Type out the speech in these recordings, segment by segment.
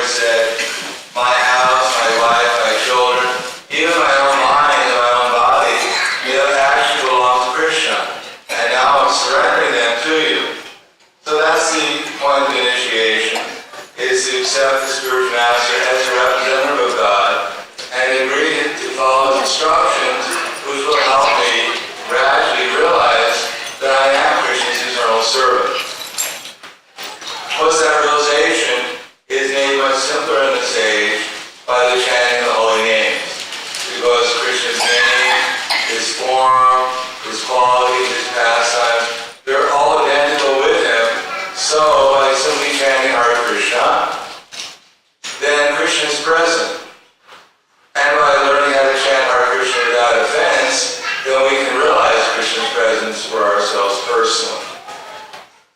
Said, my house, my wife, my children, even my own mind and my own body, actually belong to Krishna. And now I'm surrendering them to you. So that's the point of initiation, is to accept the spiritual master as a representative of God and agree to follow his instructions, which will help me gradually realize that I am Krishna's eternal servant. What's that realization? Is made much simpler in this age by the chanting of the holy names. Because Krishna's name, his form, his quality, his pastime, they're all identical with him. So by simply chanting Hare Krishna, then Krishna is present. And by learning how to chant Hare Krishna without offense, then we can realize Krishna's presence for ourselves personally.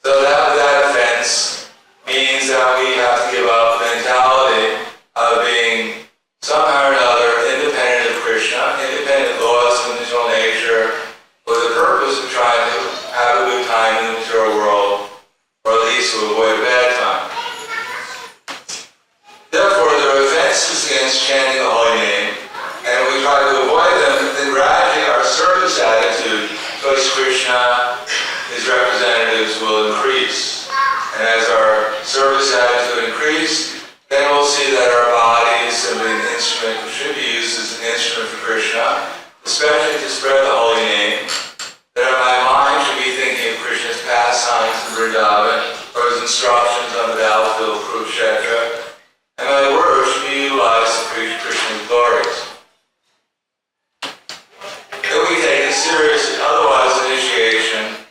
So that without offense means that we have to give up the mentality of being somehow or another independent of Krishna, independent of laws of individual nature, for the purpose of trying to have a good time in the material world, or at least to avoid a bad time. Therefore, there are offenses against chanting the holy name, and if we try to avoid them, then gradually our service attitude towards Krishna, his representatives, will increase. And as our service attitude increase, then we'll see that our body is simply an instrument which should be used as an instrument for Krishna, especially to spread the holy name. That my mind should be thinking of Krishna's pastimes in Vrindavan, or his instructions on the battlefield of Kurukshetra, and my words should be utilized to preach Krishna's glories. If we take it seriously, otherwise initiation,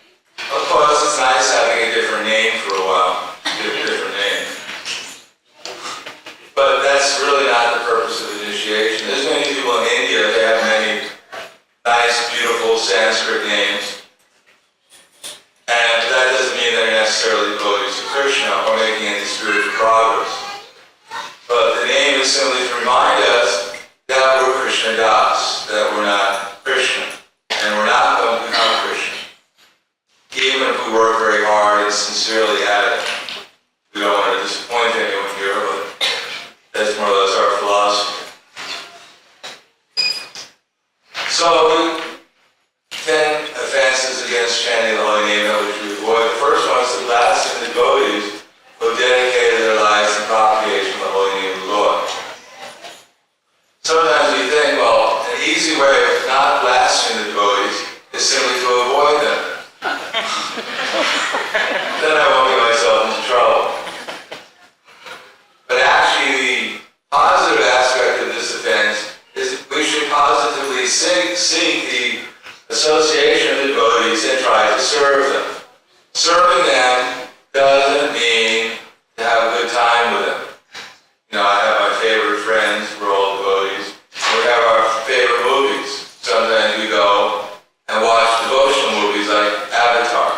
of course, it's nice having a different name for a while, different name. But that's really not the purpose of initiation. There's many people in India, they have many nice, beautiful Sanskrit names. And that doesn't mean they're necessarily devotees to Krishna or making any spiritual progress. But the name is simply to remind us that we're Krishna Das, that we're not Krishna, and we're not going to become Krishna. Even if we work very hard and sincerely at it. We don't want to disappoint anyone here, but that's more or less our philosophy. So, 10 offenses against chanting the holy name that we should avoid. The first one is the blaspheme the devotees who have dedicated their lives to propagation of the holy name of the Lord. Sometimes we think, well, an easy way of not blaspheming the devotees is simply to avoid them. Then I won't get myself into trouble. But actually, the positive aspect of this offense is we should positively seek the association of the devotees and try to serve them. Serving them doesn't mean to have a good time with them. I have my favorite friends, we're all devotees. We have our favorite movies. Sometimes we go and watch devotional movies like Avatar.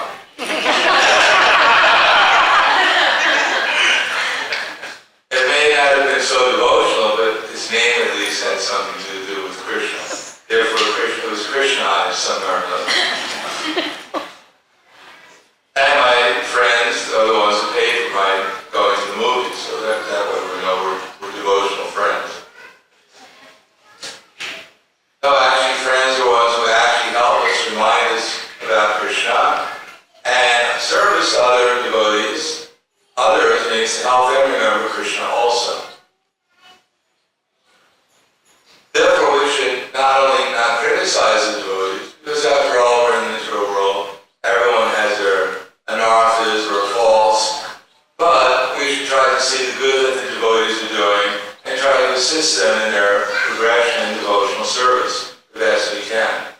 It may not have been so devotional, but its name at least had something to do with Krishna. Therefore, Krishna was Krishnized somewhere or another. And my friends are the ones who pay for my going to the movies, so that way we know we're devotional friends. No, actually, friends are ones who actually help us, remind us about Krishna, and service to other devotees. Others means to help them remember Krishna also. Therefore, we should not only not criticize the devotees, because after all, we're in the material world. Everyone has their anarthas or faults, but we should try to see the good that the devotees are doing and try to assist them in their progression in devotional service the best we can.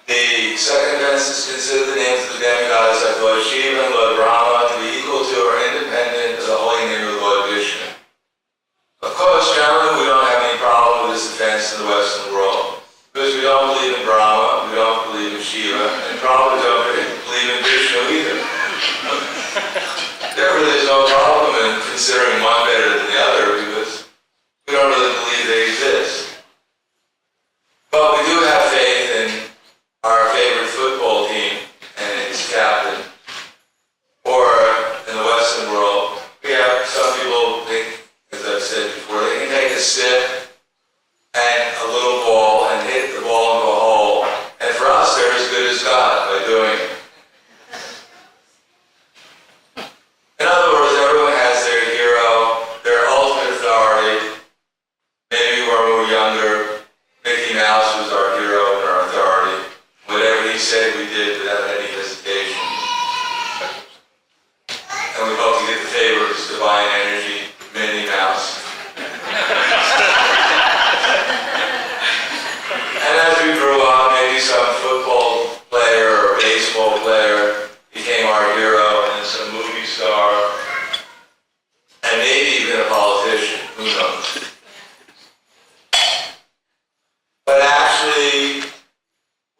The second offense is consider the names of the demigods like Lord Shiva and Lord Brahma to be equal to or independent of the holy name of Lord Vishnu. Of course, generally we don't have any problem with this offense in the Western world, because we don't believe in Brahma, we don't believe in Shiva, and probably don't believe in Vishnu either. Therefore, there's no problem in considering one better than the other, because we don't really believe they exist. But we do have faith in our favorite football team and its captain, or star, and maybe even a politician, who knows. But actually,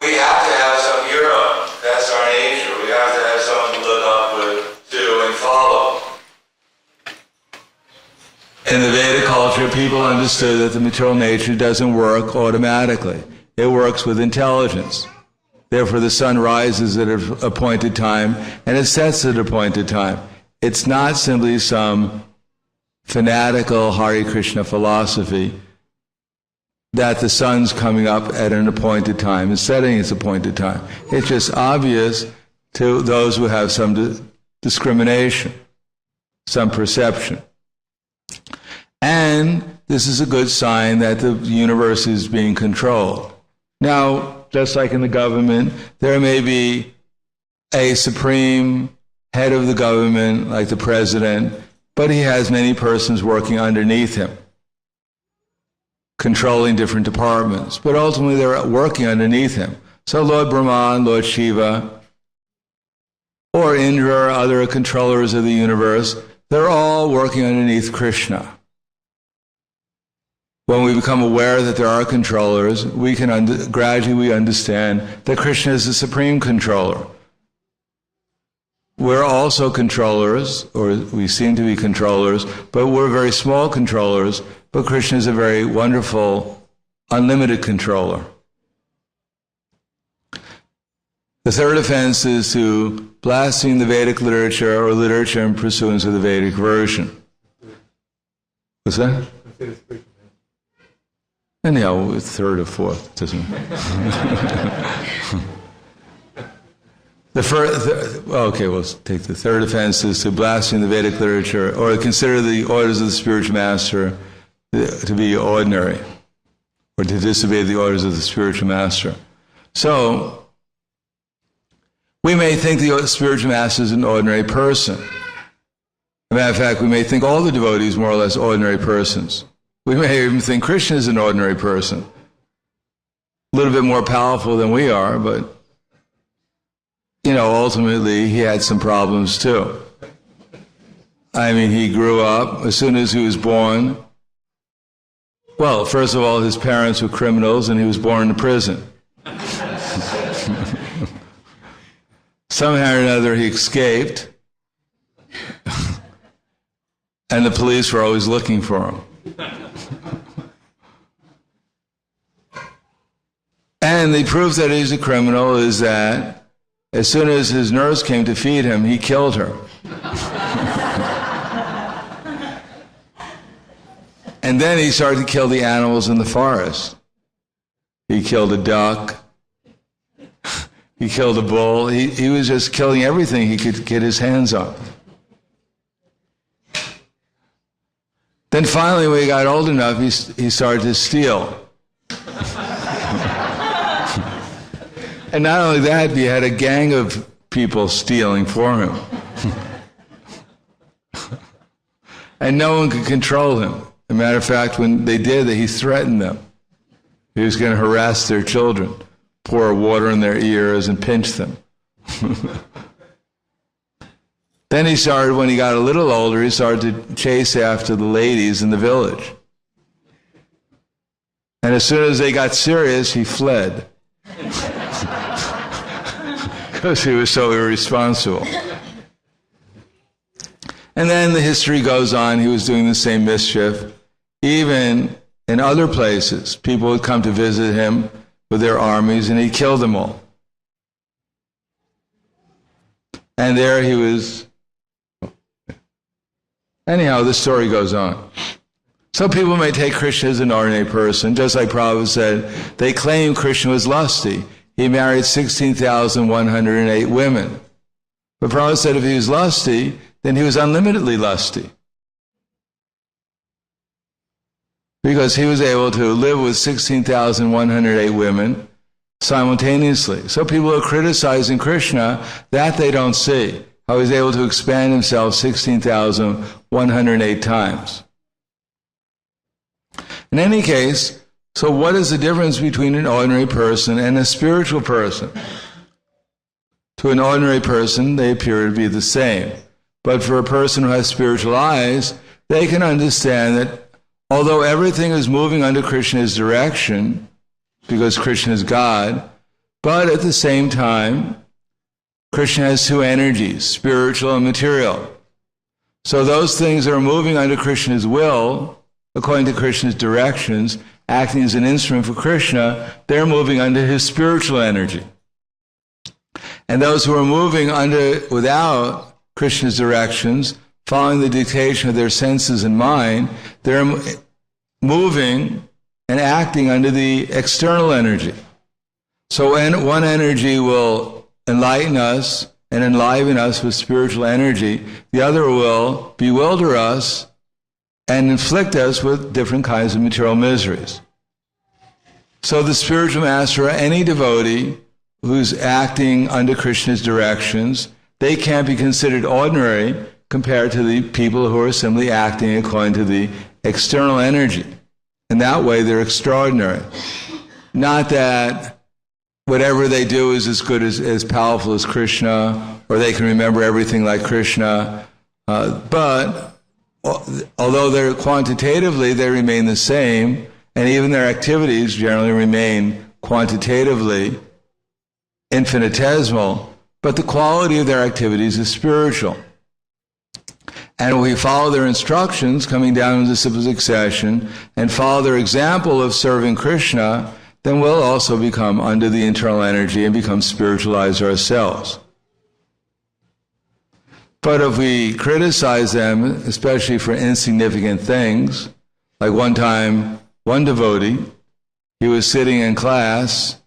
we have to have some hero. That's our nature. We have to have someone to look up to and follow. In the Vedic culture, people understood that the material nature doesn't work automatically. It works with intelligence. Therefore, the sun rises at an appointed time, and it sets at an appointed time. It's not simply some fanatical Hare Krishna philosophy that the sun's coming up at an appointed time and setting its appointed time. It's just obvious to those who have some discrimination, some perception. And this is a good sign that the universe is being controlled. Now, just like in the government, there may be a supreme head of the government, like the president, but he has many persons working underneath him, controlling different departments. But ultimately, they're working underneath him. So Lord Brahman, Lord Shiva, or Indra, or other controllers of the universe, they're all working underneath Krishna. When we become aware that there are controllers, we can gradually understand that Krishna is the supreme controller. We're also controllers, or we seem to be controllers, but we're very small controllers, but Krishna is a very wonderful, unlimited controller. The third offense is to blaspheme the Vedic literature or literature in pursuance of the Vedic version. What's that? Anyhow, third or fourth, doesn't okay, we'll take the third offense is to blaspheme the Vedic literature or consider the orders of the spiritual master to be ordinary, or to disobey the orders of the spiritual master. So, we may think the spiritual master is an ordinary person. As a matter of fact, we may think all the devotees more or less ordinary persons. We may even think Krishna is an ordinary person. A little bit more powerful than we are, but, ultimately he had some problems too. I mean, he grew up, as soon as he was born, well, first of all, his parents were criminals and he was born in prison. Somehow or another he escaped, and the police were always looking for him. And the proof that he's a criminal is that as soon as his nurse came to feed him, he killed her. And then he started to kill the animals in the forest. He killed a duck. He killed a bull. He was just killing everything he could get his hands on. Then finally, when he got old enough, he started to steal. And not only that, he had a gang of people stealing for him. And no one could control him. As a matter of fact, when they did, he threatened them. He was going to harass their children, pour water in their ears and pinch them. Then he started, when he got a little older, he started to chase after the ladies in the village. And as soon as they got serious, he fled. Because he was so irresponsible. And then the history goes on, he was doing the same mischief. Even in other places, people would come to visit him with their armies, and he killed them all. And there he was. Anyhow, the story goes on. Some people may take Krishna as an ordinary person, just like Prabhupada said, they claim Krishna was lusty. He married 16,108 women. But Prabhupada said if he was lusty, then he was unlimitedly lusty. Because he was able to live with 16,108 women simultaneously. So people are criticizing Krishna, that they don't see, how he's able to expand himself 16,108 times. In any case, so what is the difference between an ordinary person and a spiritual person? To an ordinary person, they appear to be the same. But for a person who has spiritual eyes, they can understand that although everything is moving under Krishna's direction, because Krishna is God, but at the same time, Krishna has two energies, spiritual and material. So those things that are moving under Krishna's will, according to Krishna's directions, acting as an instrument for Krishna, they're moving under his spiritual energy. And those who are moving without Krishna's directions, following the dictation of their senses and mind, they're moving and acting under the external energy. So one energy will enlighten us and enliven us with spiritual energy. The other will bewilder us and inflict us with different kinds of material miseries. So the spiritual master, or any devotee who's acting under Krishna's directions, they can't be considered ordinary compared to the people who are simply acting according to the external energy. In that way, they're extraordinary. Not that whatever they do is as good as powerful as Krishna, or they can remember everything like Krishna, but although they're quantitatively, they remain the same, and even their activities generally remain quantitatively infinitesimal, but the quality of their activities is spiritual. And if we follow their instructions, coming down in the simple succession, and follow their example of serving Krishna, then we'll also become under the internal energy and become spiritualized ourselves. But if we criticize them, especially for insignificant things, like one time, one devotee, he was sitting in class,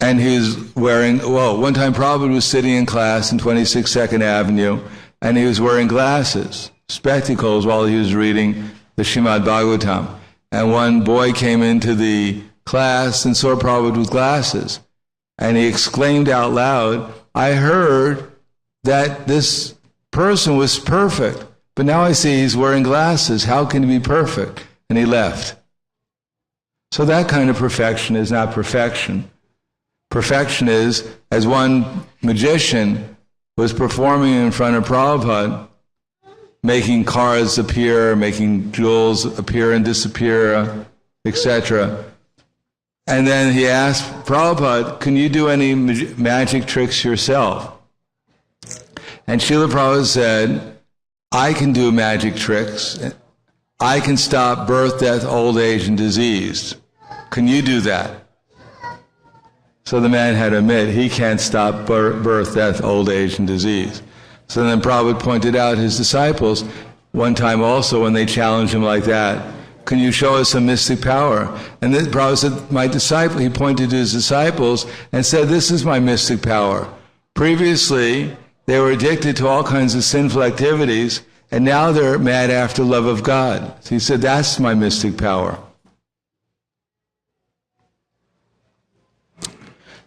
and he was one time Prabhupada was sitting in class in 26 Second Avenue, and he was wearing glasses, spectacles, while he was reading the Srimad Bhagavatam. And one boy came into the class and saw Prabhupada with glasses, and he exclaimed out loud, "I heard that this person was perfect, but now I see he's wearing glasses. How can he be perfect?" And he left. So that kind of perfection is not perfection. Perfection is, as one magician was performing in front of Prabhupada, making cars appear, making jewels appear and disappear, etc. And then he asked Prabhupada, "Can you do any magic tricks yourself?" And Srila Prabhupada said, "I can do magic tricks. I can stop birth, death, old age, and disease. Can you do that?" So the man had to admit he can't stop birth, death, old age, and disease. So then Prabhupada pointed out his disciples one time also when they challenged him like that, "Can you show us some mystic power?" And then Prabhupada said, "My disciple," he pointed to his disciples and said, "This is my mystic power. Previously, they were addicted to all kinds of sinful activities, and now they're mad after love of God." So he said, "That's my mystic power."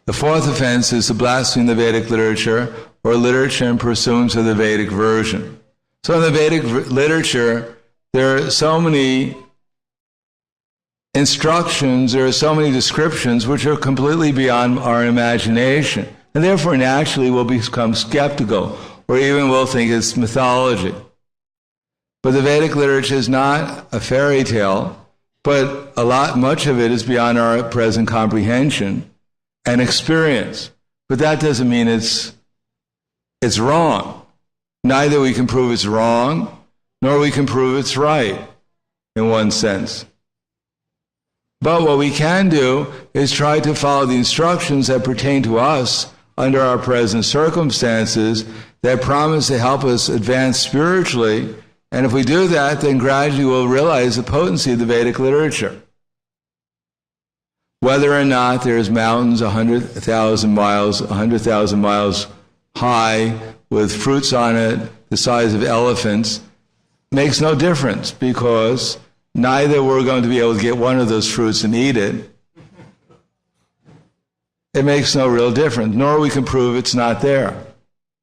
The fourth offense is to blaspheme the Vedic literature, or literature in pursuance of the Vedic version. So in the Vedic literature, there are so many instructions, there are so many descriptions which are completely beyond our imagination. And therefore, naturally, we'll become skeptical, or even we'll think it's mythology. But the Vedic literature is not a fairy tale, but much of it is beyond our present comprehension and experience. But that doesn't mean it's wrong. Neither we can prove it's wrong, nor we can prove it's right, in one sense. But what we can do is try to follow the instructions that pertain to us under our present circumstances, that promise to help us advance spiritually. And if we do that, then gradually we'll realize the potency of the Vedic literature. Whether or not there's mountains 100,000 miles high with fruits on it the size of elephants makes no difference, because neither we're going to be able to get one of those fruits and eat it. It makes no real difference, nor we can prove it's not there.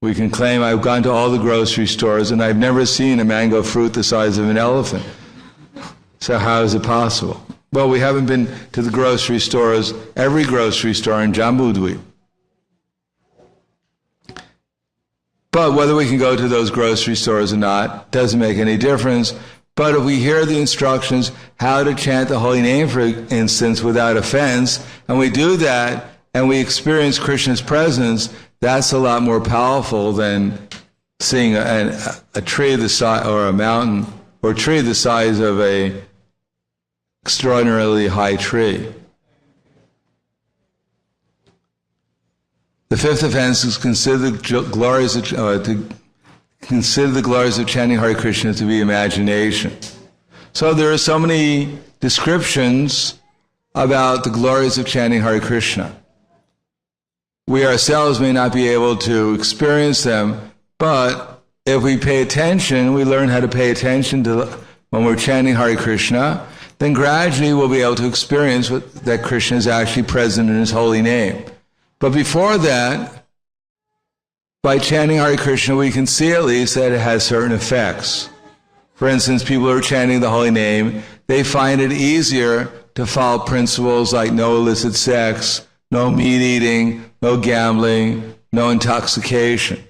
We can claim, "I've gone to all the grocery stores and I've never seen a mango fruit the size of an elephant." So how is it possible? Well, we haven't been to the grocery stores, every grocery store in Jambudweep. But whether we can go to those grocery stores or not doesn't make any difference. But if we hear the instructions how to chant the holy name, for instance, without offense, and we do that, and we experience Krishna's presence, that's a lot more powerful than seeing a tree the size, or a mountain, or a tree the size of a extraordinarily high tree. The fifth offense is consider the glories of chanting Hare Krishna to be imagination. So there are so many descriptions about the glories of chanting Hare Krishna. We ourselves may not be able to experience them, but if we pay attention, we learn how to pay attention to when we're chanting Hare Krishna, then gradually we'll be able to experience that Krishna is actually present in His holy name. But before that, by chanting Hare Krishna, we can see at least that it has certain effects. For instance, people who are chanting the holy name, they find it easier to follow principles like no illicit sex, no meat eating, no gambling, no intoxication.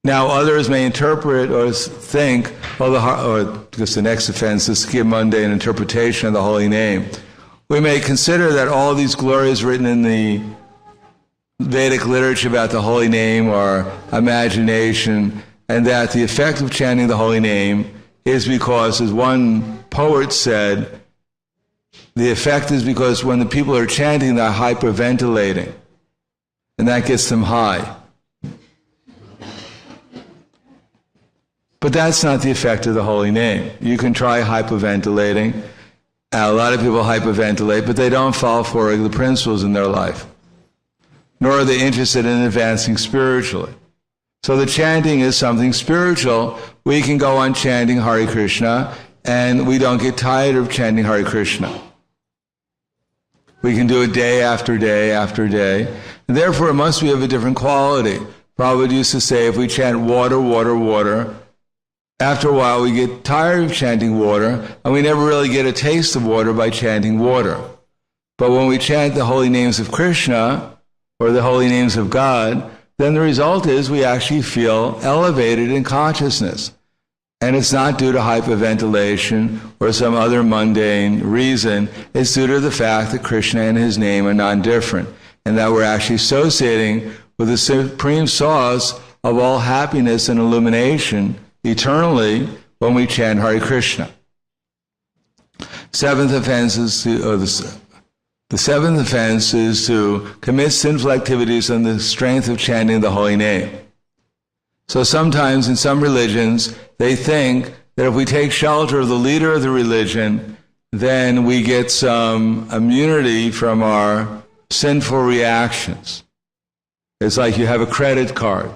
Now, others may interpret or think, because the next offense is to give mundane interpretation of the holy name. We may consider that all these glories written in the Vedic literature about the holy name are imagination, and that the effect of chanting the holy name is because, as one poet said, the effect is because when the people are chanting, they're hyperventilating, and that gets them high. But that's not the effect of the holy name. You can try hyperventilating. A lot of people hyperventilate, but they don't follow four regular principles in their life, nor are they interested in advancing spiritually. So the chanting is something spiritual. We can go on chanting Hare Krishna, and we don't get tired of chanting Hare Krishna. We can do it day after day after day, and therefore it must be of a different quality. Prabhupada used to say, if we chant water, water, water, after a while we get tired of chanting water, and we never really get a taste of water by chanting water. But when we chant the holy names of Krishna, or the holy names of God, then the result is we actually feel elevated in consciousness. And it's not due to hyperventilation or some other mundane reason. It's due to the fact that Krishna and His name are non-different, and that we're actually associating with the supreme source of all happiness and illumination eternally when we chant Hare Krishna. Seventh offense is the seventh offense is to commit sinful activities on the strength of chanting the holy name. So sometimes in some religions, they think that if we take shelter of the leader of the religion, then we get some immunity from our sinful reactions. It's like you have a credit card.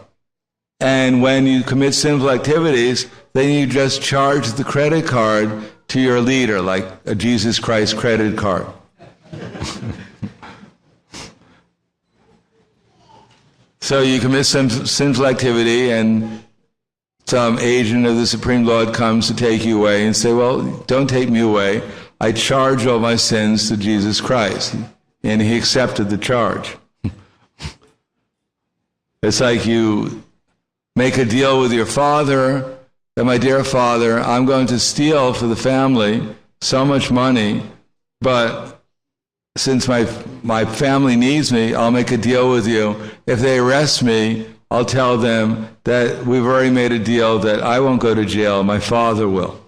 And when you commit sinful activities, then you just charge the credit card to your leader, like a Jesus Christ credit card. So you commit some sinful activity, and some agent of the Supreme Lord comes to take you away and say, well, don't take me away. I charge all my sins to Jesus Christ. And He accepted the charge. It's like you make a deal with your father that, my dear father, I'm going to steal for the family so much money, but since my family needs me, I'll make a deal with you. If they arrest me, I'll tell them that we've already made a deal that I won't go to jail, my father will.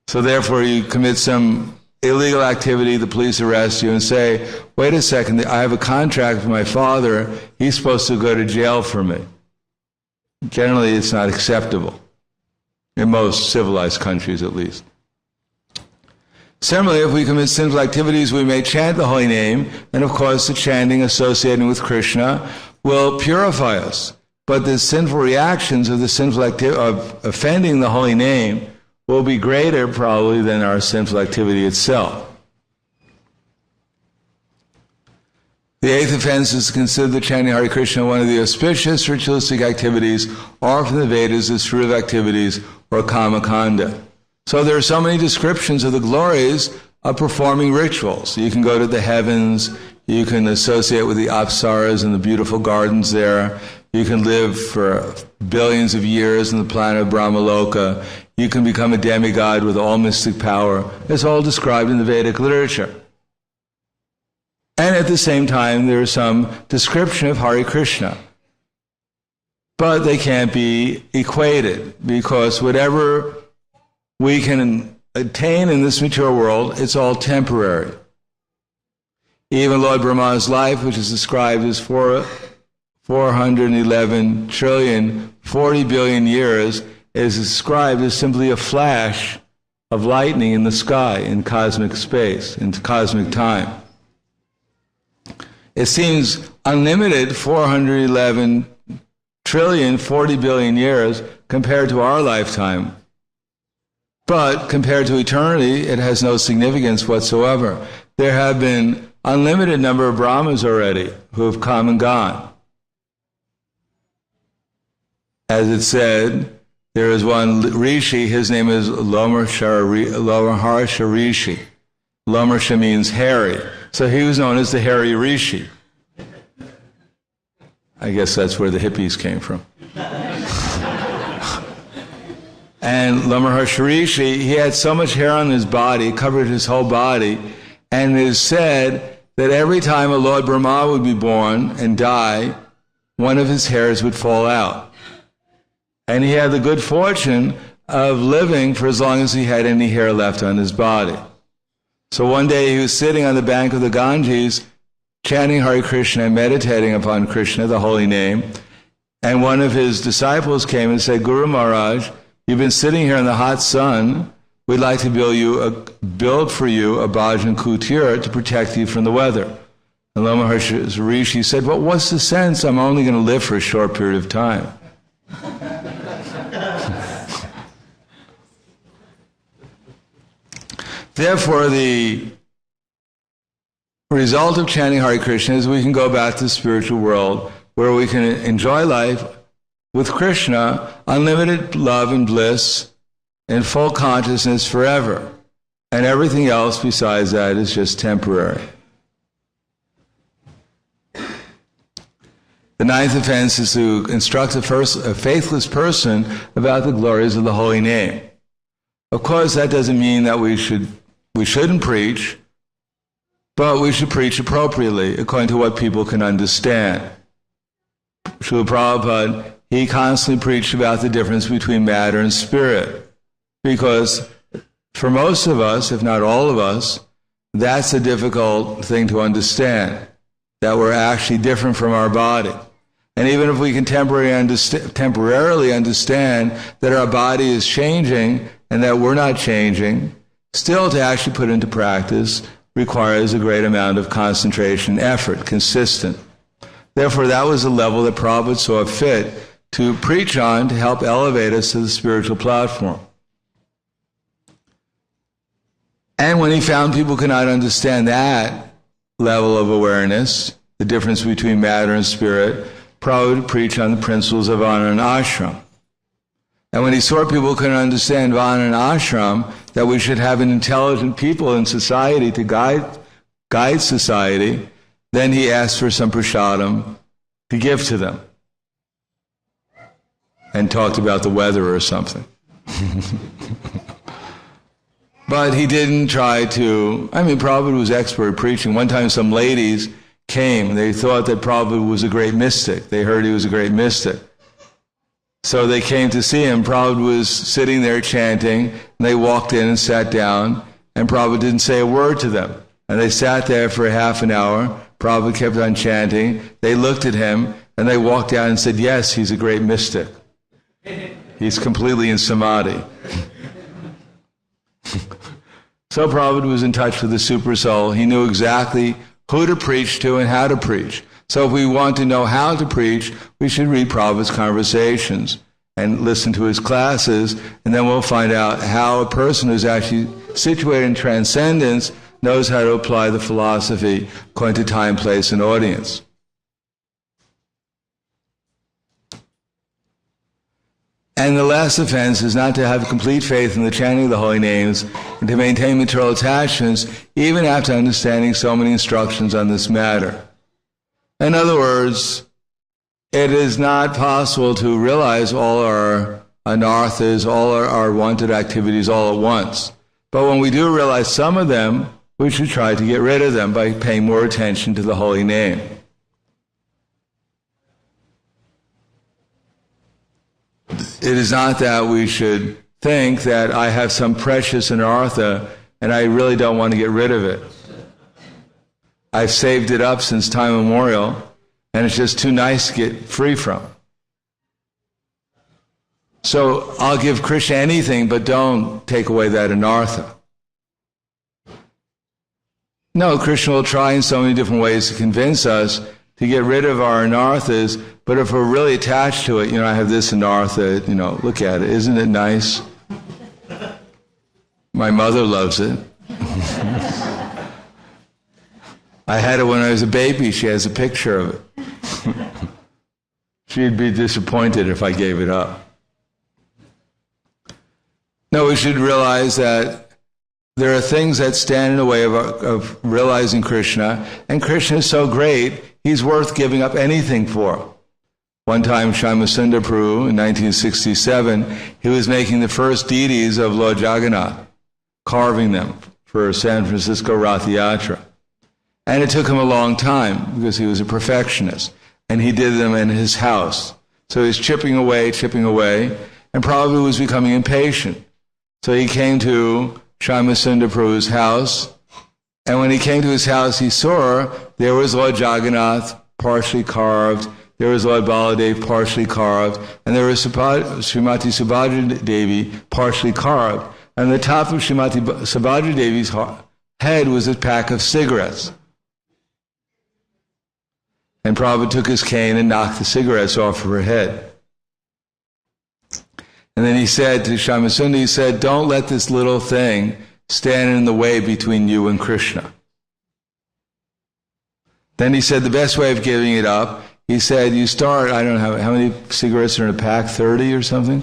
So therefore you commit some illegal activity, the police arrest you and say, wait a second, I have a contract with my father, he's supposed to go to jail for me. Generally it's not acceptable, in most civilized countries at least. Similarly, if we commit sinful activities, we may chant the holy name, and of course the chanting associated with Krishna will purify us. But the sinful reactions of the sinful of offending the holy name will be greater probably than our sinful activity itself. The eighth offense is to consider the chanting Hare Krishna one of the auspicious ritualistic activities, or from the Vedas as fruitive activities, or kamakanda. So there are so many descriptions of the glories of performing rituals. You can go to the heavens, You can associate with the Apsaras and the beautiful gardens there. You can live for billions of years on the planet of Brahmaloka. You can become a demigod with all mystic power. It's all described in the Vedic literature. And at the same time, there's some description of Hare Krishna. But they can't be equated, because whatever we can attain in this material world, it's all temporary. Even Lord Brahma's life, which is described as 411 trillion, 40 billion years, is described as simply a flash of lightning in the sky, in cosmic space, in cosmic time. It seems unlimited, 411 trillion, 40 billion years, compared to our lifetime. But compared to eternity, it has no significance whatsoever. There have been unlimited number of Brahmas already who have come and gone. As it said, there is one rishi, his name is Lomaharsha Rishi. Lomaharsha means hairy. So he was known as the hairy rishi. I guess that's where the hippies came from. And Lomaharsha Rishi, he had so much hair on his body, it covered his whole body, and it is said that every time a Lord Brahma would be born and die, one of his hairs would fall out. And he had the good fortune of living for as long as he had any hair left on his body. So one day he was sitting on the bank of the Ganges, chanting Hare Krishna and meditating upon Krishna, the holy name, and one of his disciples came and said, Guru Maharaj, you've been sitting here in the hot sun. We'd like to build for you a bhajan kutir to protect you from the weather. And Lomaharsha Rishi said, well, what's the sense? I'm only going to live for a short period of time. Therefore, the result of chanting Hare Krishna is we can go back to the spiritual world where we can enjoy life with Krishna, unlimited love and bliss, in full consciousness forever. And everything else besides that is just temporary. The ninth offense is to instruct a faithless person about the glories of the holy name. Of course, that doesn't mean that we shouldn't preach, but we should preach appropriately, according to what people can understand. Srila Prabhupada, he constantly preached about the difference between matter and spirit, because for most of us, if not all of us, that's a difficult thing to understand, that we're actually different from our body. And even if we can temporarily understand that our body is changing and that we're not changing, still to actually put into practice requires a great amount of concentration, effort, consistent. Therefore, that was the level that Prabhupada saw fit to preach on to help elevate us to the spiritual platform. And when he found people could not understand that level of awareness, the difference between matter and spirit, Prabhupada would preach on the principles of Vana and Ashram. And when he saw people couldn't understand Vana and Ashram, that we should have an intelligent people in society to guide society, then he asked for some prasadam to give to them. And talked about the weather or something. But he didn't try to, Prabhupada was expert at preaching. One time some ladies came, they thought that Prabhupada was a great mystic. They heard he was a great mystic. So they came to see him. Prabhupada was sitting there chanting, and they walked in and sat down, and Prabhupada didn't say a word to them. And they sat there for half an hour. Prabhupada kept on chanting. They looked at him, and they walked out and said, yes, he's a great mystic. He's completely in samadhi. So Prabhupada was in touch with the Super Soul. He knew exactly who to preach to and how to preach. So if we want to know how to preach, we should read Prabhupada's conversations and listen to his classes, and then we'll find out how a person who's actually situated in transcendence knows how to apply the philosophy according to time, place, and audience. And the last offense is not to have complete faith in the chanting of the holy names and to maintain material attachments even after understanding so many instructions on this matter. In other words, it is not possible to realize all our anarthas, all our wanted activities all at once. But when we do realize some of them, we should try to get rid of them by paying more attention to the holy name. It is not that we should think that I have some precious anartha and I really don't want to get rid of it. I've saved it up since time immemorial, and it's just too nice to get free from. So I'll give Krishna anything, but don't take away that anartha. No, Krishna will try in so many different ways to convince us to get rid of our anarthas, but if we're really attached to it, I have this anartha, look at it, isn't it nice? My mother loves it. I had it when I was a baby. She has a picture of it. She'd be disappointed if I gave it up. No, we should realize that there are things that stand in the way of realizing Krishna, and Krishna is so great, he's worth giving up anything for. One time, Shyama Prabhu, in 1967, he was making the first deities of Lord Jagannath, carving them for San Francisco Rath Yatra. And it took him a long time because he was a perfectionist, and he did them in his house. So he was chipping away, and probably was becoming impatient. So he came to Shyama Prabhu's house, and when he came to his house, he saw there was Lord Jagannath partially carved, there was Lord Baladev partially carved, and there was Srimati Subhadra Devi partially carved. And on the top of Srimati Subhadra Devi's head was a pack of cigarettes. And Prabhupada took his cane and knocked the cigarettes off of her head. And then he said to Shyama, he said, don't let this little thing stand in the way between you and Krishna. Then he said the best way of giving it up, he said, you start, I don't know, how many cigarettes are in a pack, 30 or something?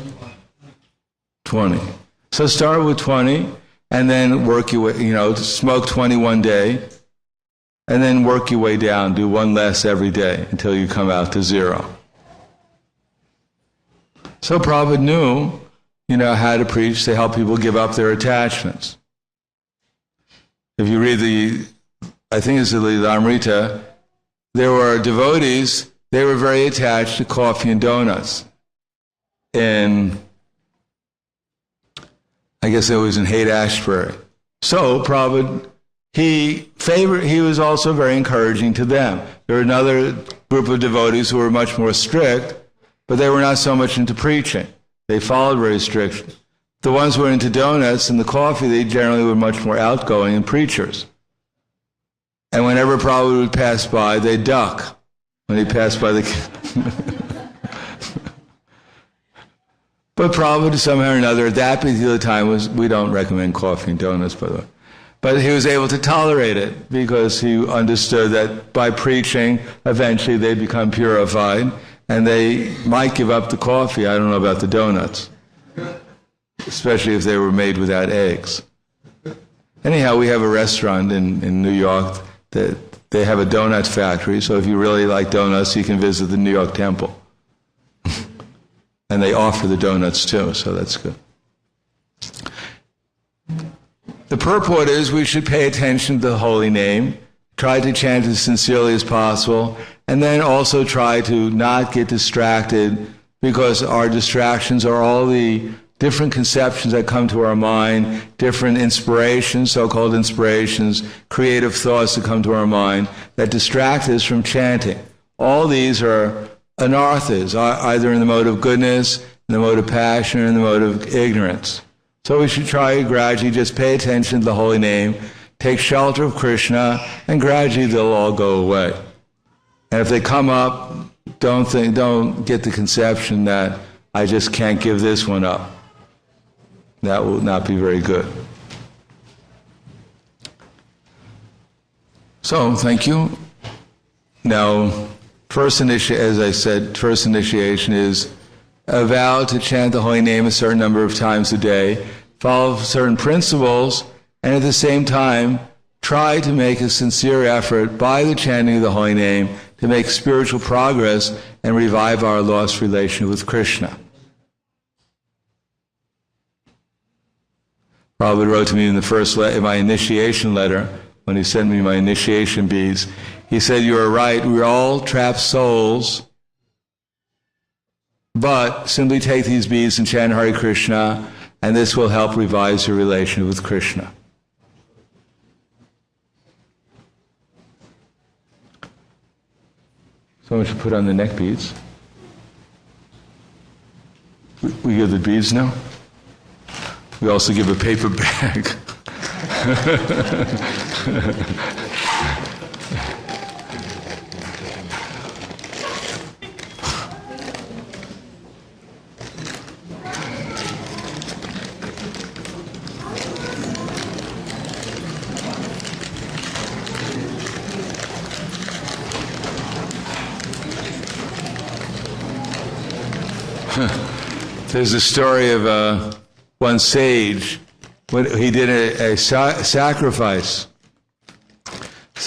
20. So start with 20, and then work your way, smoke 20 one day, and then work your way down, do one less every day until you come out to 0. So Prabhupada knew, how to preach to help people give up their attachments. If you read I think it's the Amrita, there were devotees, they were very attached to coffee and donuts. And I guess it was in Haight-Ashbury. So Prabhupada, he was also very encouraging to them. There were another group of devotees who were much more strict, but they were not so much into preaching. They followed very strictly. The ones who were into donuts and the coffee, they generally were much more outgoing and preachers. And whenever Prabhupada would pass by, they'd duck when he passed by the... But Prabhupada, somehow or another, at that particular time, we don't recommend coffee and donuts, by the way. But he was able to tolerate it because he understood that by preaching, eventually they'd become purified, and they might give up the coffee. I don't know about the donuts, especially if they were made without eggs. Anyhow, we have a restaurant in New York that they have a donut factory, so if you really like donuts, you can visit the New York Temple. And they offer the donuts too, so that's good. The purport is we should pay attention to the holy name, try to chant as sincerely as possible, and then also try to not get distracted, because our distractions are all the different conceptions that come to our mind, different inspirations, so-called inspirations, creative thoughts that come to our mind that distract us from chanting. All these are anarthas, either in the mode of goodness, in the mode of passion, or in the mode of ignorance. So we should try gradually just pay attention to the holy name, take shelter of Krishna, and gradually they'll all go away. And if they come up, don't get the conception that I just can't give this one up. That will not be very good. So, thank you. Now, first initiation is a vow to chant the holy name a certain number of times a day. follow certain principles, and at the same time try to make a sincere effort by the chanting of the holy name to make spiritual progress and revive our lost relation with Krishna. Prabhupada wrote to me in the first in my initiation letter, when he sent me my initiation beads, he said, "You are right, we're all trapped souls, but simply take these beads and chant Hare Krishna, and this will help revive your relation with Krishna." So much to put on the neck beads. We give the beads now. We also give a paper bag. There's a story of one sage. He did a sacrifice.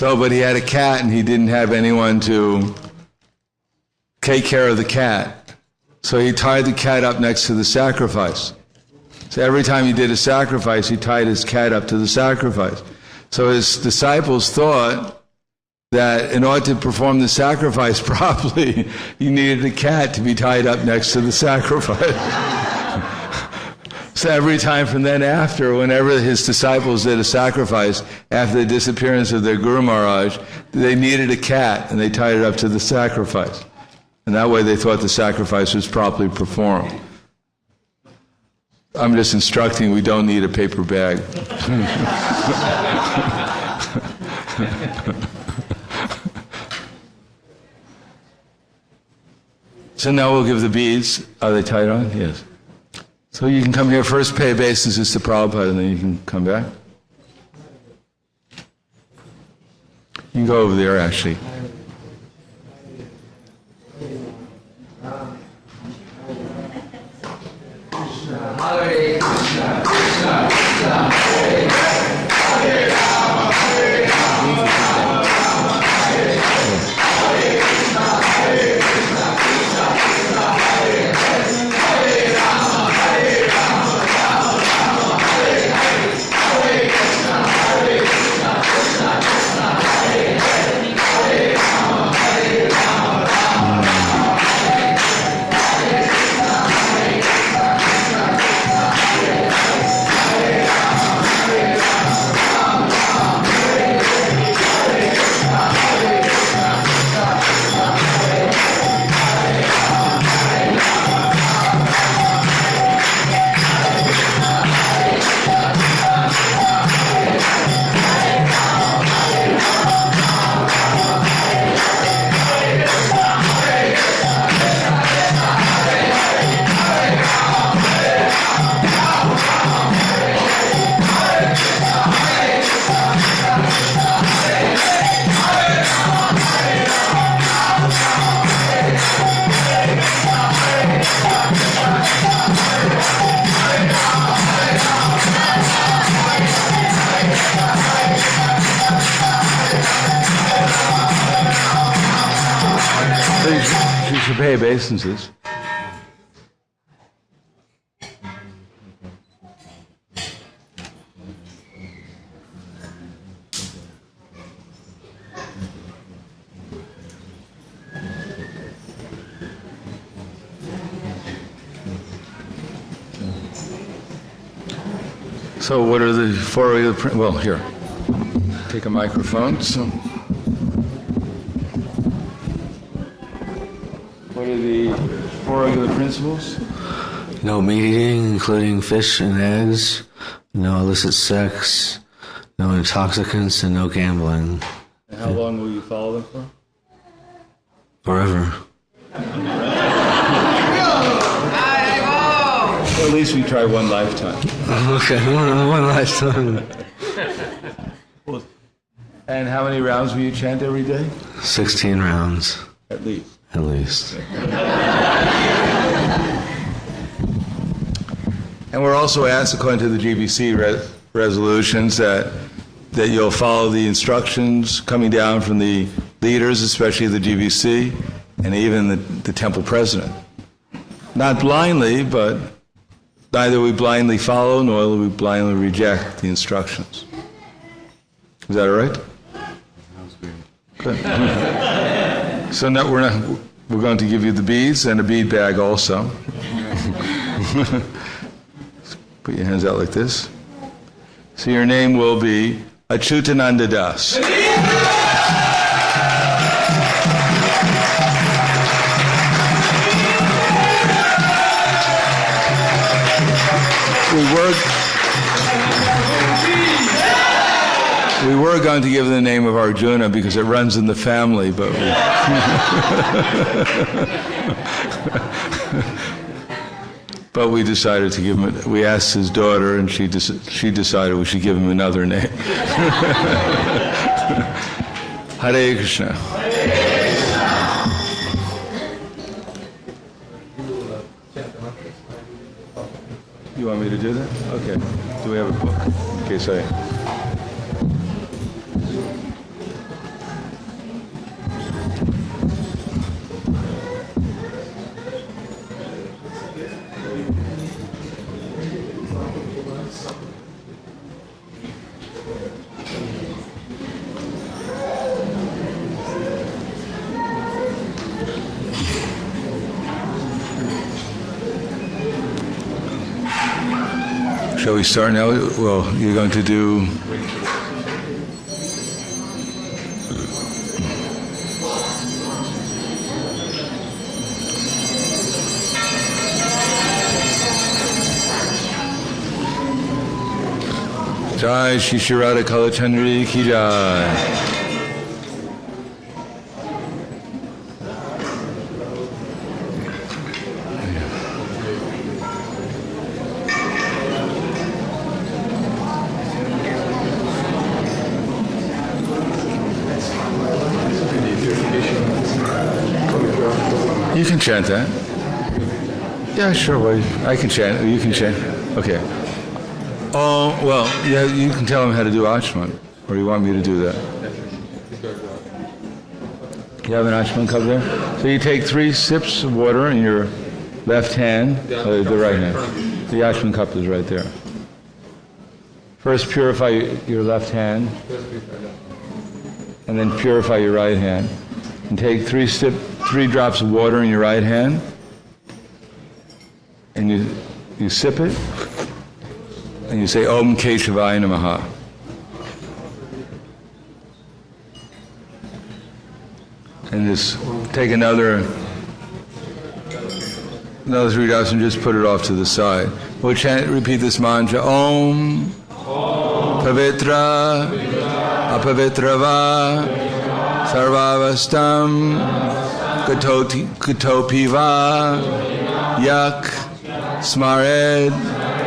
But he had a cat and he didn't have anyone to take care of the cat. So he tied the cat up next to the sacrifice. So every time he did a sacrifice, he tied his cat up to the sacrifice. So his disciples thought that in order to perform the sacrifice properly, you needed a cat to be tied up next to the sacrifice. So every time from then after, whenever his disciples did a sacrifice, after the disappearance of their Guru Maharaj, they needed a cat, and they tied it up to the sacrifice. And that way they thought the sacrifice was properly performed. I'm just instructing, we don't need a paper bag. So now we'll give the beads. Are they tied on? Yes. So you can come here first, pay obeisances to Prabhupada, and then you can come back. You can go over there, actually. Hare Krishna, Krishna Krishna, Hare Hare, Hare Rama, Hare Rama, Rama Rama, Hare Hare, Hare Krishna, Hare Krishna, Krishna Krishna, Hare Hare, Hare Rama, Hare Rama, Rama Rama, Hare Hare, Hare Krishna, Hare Krishna, Krishna Krishna, Hare Hare, Hare Rama, Hare Rama, Rama Rama, Hare Hare, Hare Krishna, Hare Krishna, Krishna Krishna, Hare Hare, Hare Rama, Hare Rama, Rama Rama, Hare Hare, Hare Krishna, Hare Krishna, Krishna Krishna, Hare Hare, Hare Rama, Hare Rama, Rama Rama, Hare Hare, Hare Krishna, Hare Krishna, Krishna Krishna, Hare Hare, Hare Rama, Hare Rama, Rama Rama, Hare Hare, Hare Krishna, Hare Krishna, Krishna Krishna, Hare Hare, Hare Rama, Hare Rama, Rama Rama, Hare Hare, Hare Krishna, Hare Krishna, Krishna Krishna, Hare Hare, Hare Rama, Hare Rama, Rama Rama, Hare Hare, Hare Krishna, Hare Krishna, Krishna Krishna, Hare Hare, Hare Rama, Hare Rama, Rama Rama, Hare Hare, Hare Krishna, Hare Krishna, Krishna Krishna, Hare Hare, Hare Rama, Hare Rama, Rama Rama, Hare Hare. So you should pay obeisances. So what are the four regular well, here, take a microphone. So what are the four regular principles? No meat eating, including fish and eggs, no illicit sex, no intoxicants, and no gambling. And how long will you follow them for? Forever. Well, at least we try one lifetime. Okay, one lifetime. And how many rounds will you chant every day? 16 rounds, At least. at least. And we're also asked, according to the GBC resolutions, that you'll follow the instructions coming down from the leaders, especially the GBC, and even the temple president. Not blindly, but neither we blindly follow nor will we blindly reject the instructions. Is that all right? Good. So now we're going to give you the beads and a bead bag also. Put your hands out like this. So your name will be Acyutananda Das. We were going to give the name of Arjuna because it runs in the family, but but we decided to give him. We asked his daughter, and she decided we should give him another name. Hare Krishna. You want me to do that? Okay. Do we have a book? Okay, sorry. Shall we start now? Well, you're going to do... Jai Shri Shri Radha Kalachandri Ki Jai. You can chant that. Yeah, sure. Well, I can chant. You can chant. Okay. Oh, well, yeah, you can tell him how to do Achman, or you want me to do that? You have an Achman cup there? So you take 3 sips of water in your left hand, the right hand. The Achman cup is right there. First purify your left hand, and then purify your right hand. And take 3 drops of water in your right hand, and you sip it, and you say Om Keshavaya Namaha. And just take another 3 drops and just put it off to the side. We'll repeat this mantra. Om Pavitra Apavitrava Sarvavastam Katopiva Yak Smared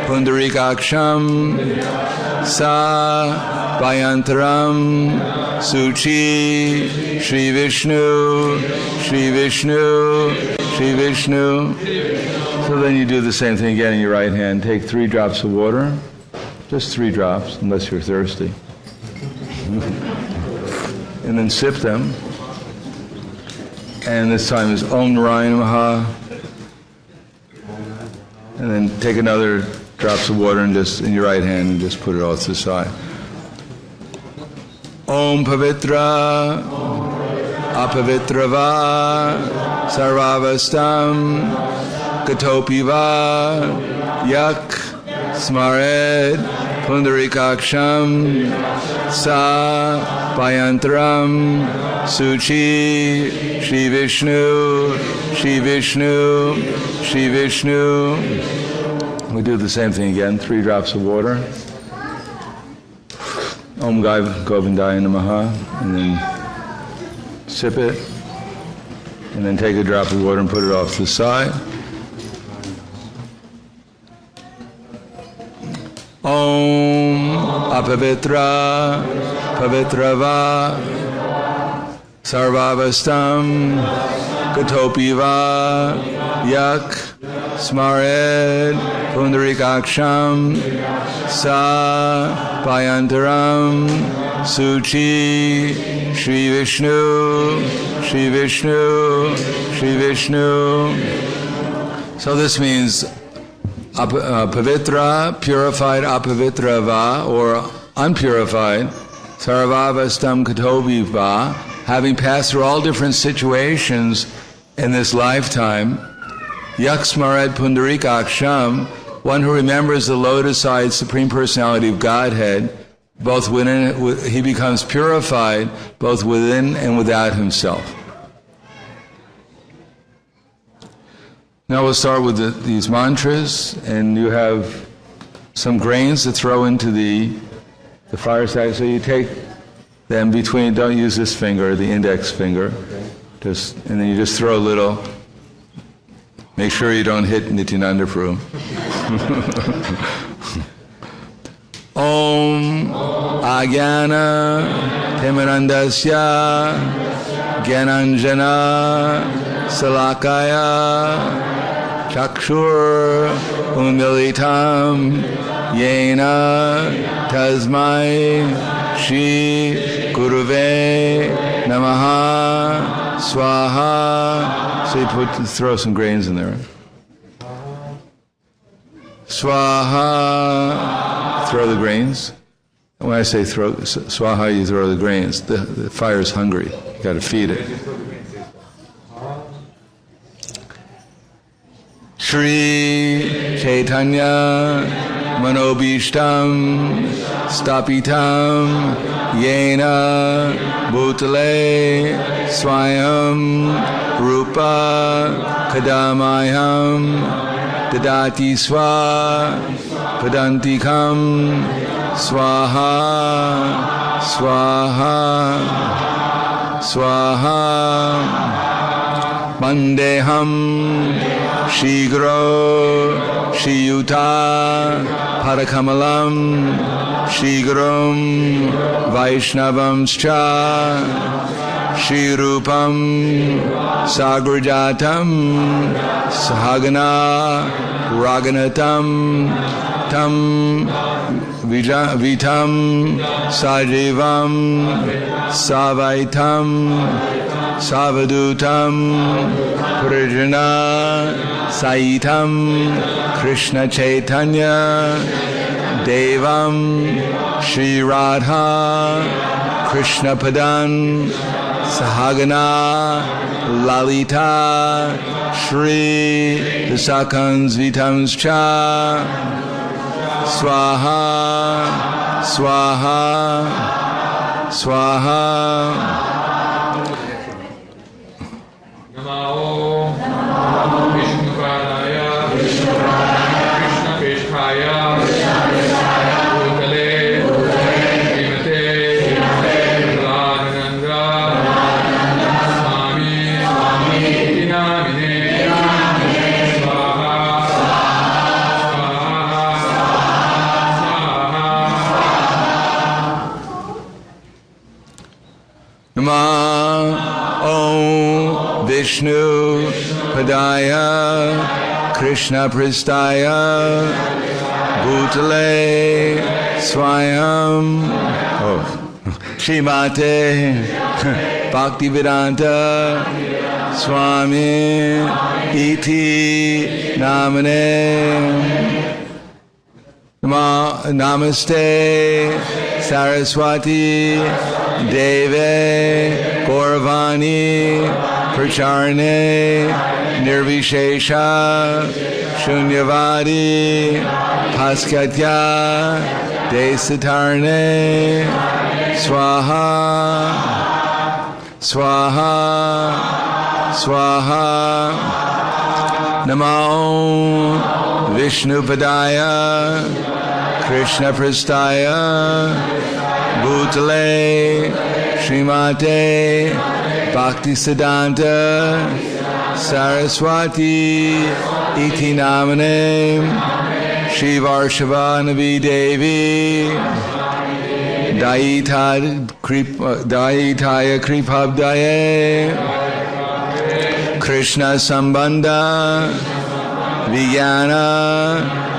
Pundarikaksham Sa Vayantaram Suchi Shri Vishnu Shri Vishnu Shri Vishnu. So then you do the same thing again in your right hand. Take 3 drops of water, just 3 drops, unless you're thirsty. And then sip them. And this time is Om Narayana Namaha. And then take another drops of water and just in your right hand and just put it off to the side. Om Pavitra Apavitrava Sarvavastam Katopiva Yak Smared Pundarikaksham Sa Vayantaram Suchi Shri Vishnu Shri Vishnu Shri Vishnu. We do the same thing again, 3 drops of water. Om Govindaya Namaha, and then sip it, and then take a drop of water and put it off to the side. Om Apavitra Pavitrava Sarvavastam Katopiva Yak Smared Pundarikaksham Sa Payantaram Suchi Shri Vishnu Shri Vishnu Shri Vishnu. So this means pavitra, purified, apavitra va, or unpurified, sarvavastam katovi va, having passed through all different situations in this lifetime, yaksmarat pundarikaksham, one who remembers the lotus-eyed Supreme Personality of Godhead, both within, he becomes purified both within and without himself. Now we'll start with these mantras, and you have some grains to throw into the fireside. So you take them between, don't use this finger, the index finger, and then you just throw a little. Make sure you don't hit Nityananda Prabhu. Om Agyana Timirandasya Gyananjana Salakaya Chakshur Unmilitam Yena Tasmai Shri Guruve Namaha Swaha. So you throw some grains in there. Swaha. Throw the grains. When I say throw swaha, you throw the grains. The fire's hungry. You got to feed it. Shri Chaitanya Manobishtam Stapitam Yena Bhutale Swayam Rupa Kadamayam Dadati Swa Padantikam Swaha Swaha Swaha Mandeham Shigro Shiyuta Parakamalam Shigrum Vaishnavamscha Shirupam Sagrajatam Sahagana Raganatam Tam Vitam Sajivam Savaitam Savadutam Prijana Saitam Krishna Chaitanya Devam Shri Radha Krishna Padan Sahagana Lalita Shri Sakans Vitams Cha Swaha Swaha Swaha. Om Vishnu Padaya Krishna Pristaya Bhutale Swayam Shrimate Bhaktivedanta Swami Iti Namane Namaste Saraswati Deve Gauravani Pracharne Nirvishesha Shunyavadi Paskatya Desatarne Swaha Swaha Swaha Namo Vishnu Padaya Krishna Prastaya Bhutale Srimate Bhaktisiddhanta Saraswati Iti Namane Shri Varshava Devi Daitaya Kripabdaye Krishna Sambandha Vijnana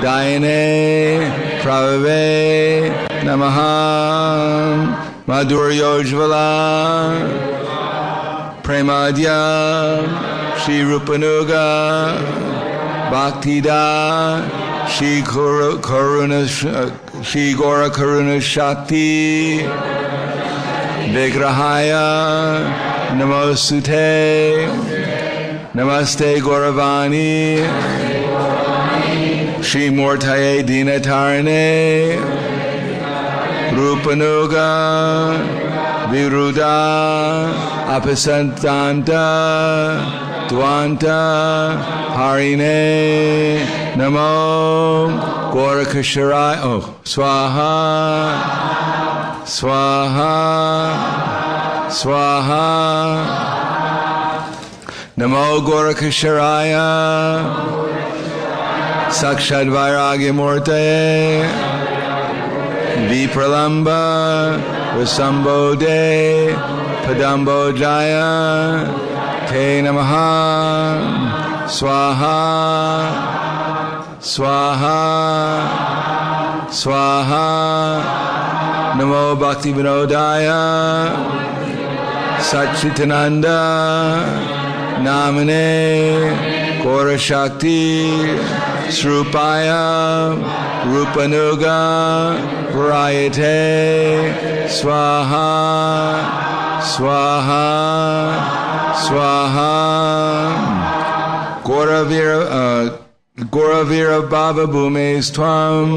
Dayane Pravave Namaha Madhuryojvala Premadya Shri Rupanuga Bhaktida Shri Gora Karuna Shakti Vigrahaya Namosute Namaste Gauravani Shri Mortaye Dinatarane Rupanuga Viruda Apasantanta Dwanta Harine Namo Gaurakasharai Swaha Swaha Swaha Namo Gaurakasharaya Sakshad Vairagya Murtaye Vipralamba Vasambode Padambo Jaya Te Namaha Swaha Swaha Swaha Namo Bhakti Vinodaya Acyutananda Namane Gaura Shakti Srupaya Rupanuga Varayate Swaha Swaha Swaha Gauravira Bhava Bhumes Tvam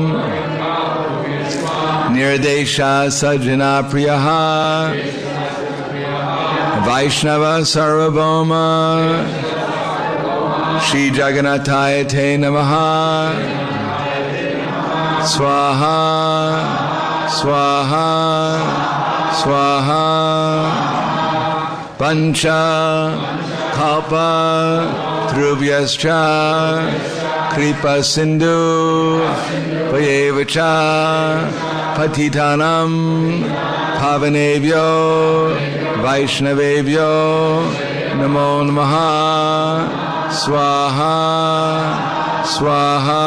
Nirdesha Sajjana Priyaha Vaishnava Sarvabhauma Shri Jagannathaya Te Namaha Swaha Swaha Swaha Pancha Kalpa Dhruvyaschа Kripa Sindhu Vayevacha Patitanam Pavanebhyo Vaishnavebhyo Namo Namaha Swaha Swaha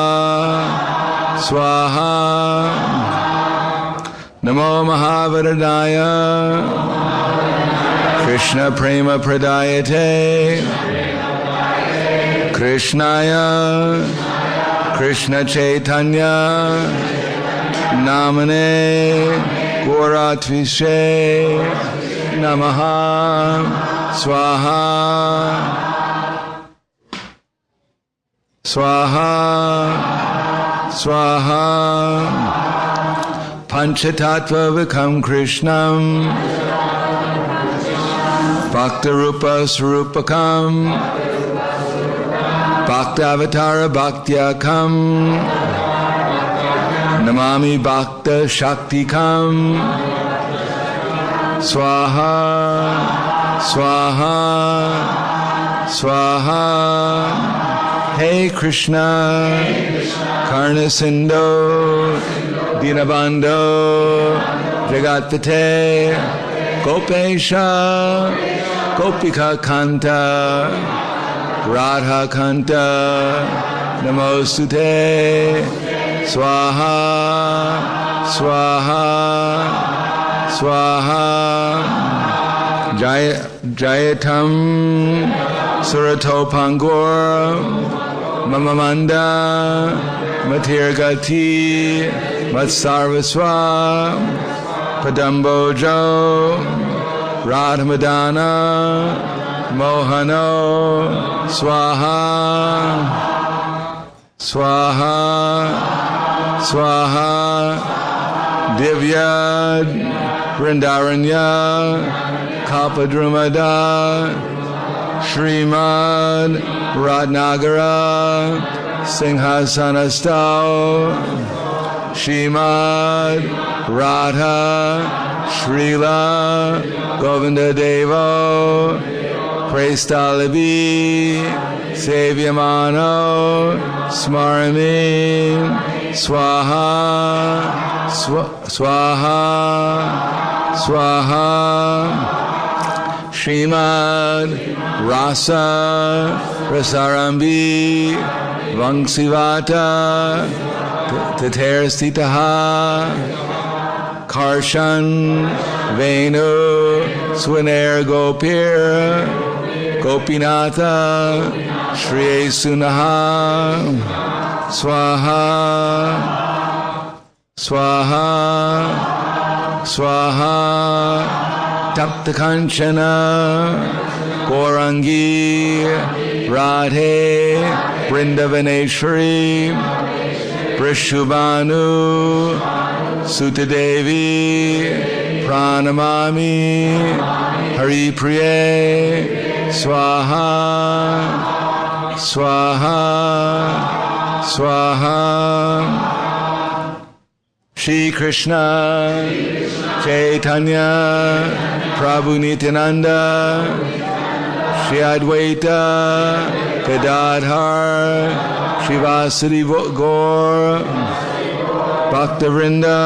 Swaha Namo Mahavardhaya Krishna Prema Pradayate Krishnaya Krishna Chaitanya Namane Gauratvise Namaha Swaha Swaha Swaha Panchatattva Vikam Krishnam Bhaktarupa Swarupakam Bhaktavatara Bhaktyakam Namami Bhakta Shaktikam Swaha Swaha Swaha Hey Krishna Karnasindho Dinabandho Jagatpate Gopesha Gopika Kanta Radha Kanta Namostute Swaha Swaha Swaha Jayatam Suratopangur Mamamanda Matirgati Matsarvaswa Padambojo Radhamadana Mohano Swaha Swaha Swaha Divya Vrindaranya Kalpadrumada Srimad Ratnagara Singhasanastau Shrimad Radha Srila Govinda Devo Prestalabi Sevyamano Smarami Swaha Swaha Swaha Srimad Rasa Rasarambi Vangsivata Taterstitaha Karshan Venu Swaner Gopir Gopinatha Shri Sunaha Swaha Swaha Swaha Tapta Kanchana Gorangi Radhe Vrindavaneshwari Vrishubhanu Sutadevi Pranamami Hari Priye Swaha Swaha Swaha Shri Krishna Chaitanya Prabhu Nityananda Shri Advaita Gadadhar Shri Vasudeva Gaur Bhaktavrinda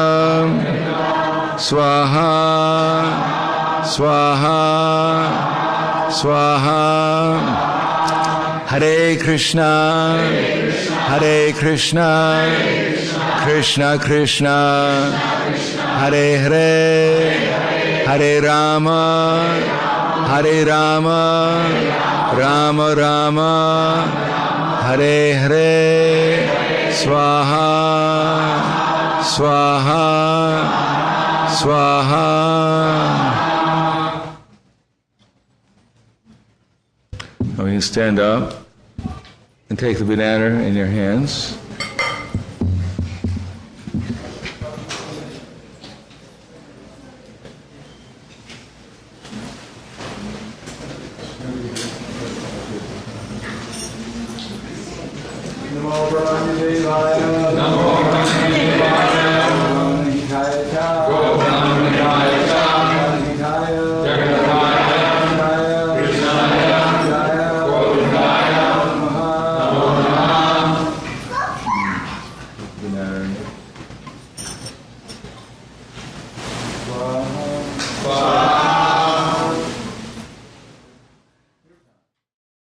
Swaha Swaha Swaha Hare Krishna Hare Krishna Krishna Krishna Hare Hare Hare Rama Hare Rama Rama Rama Hare Hare Swaha Swaha Swaha. Now you can stand up and take the banana in your hands. Namo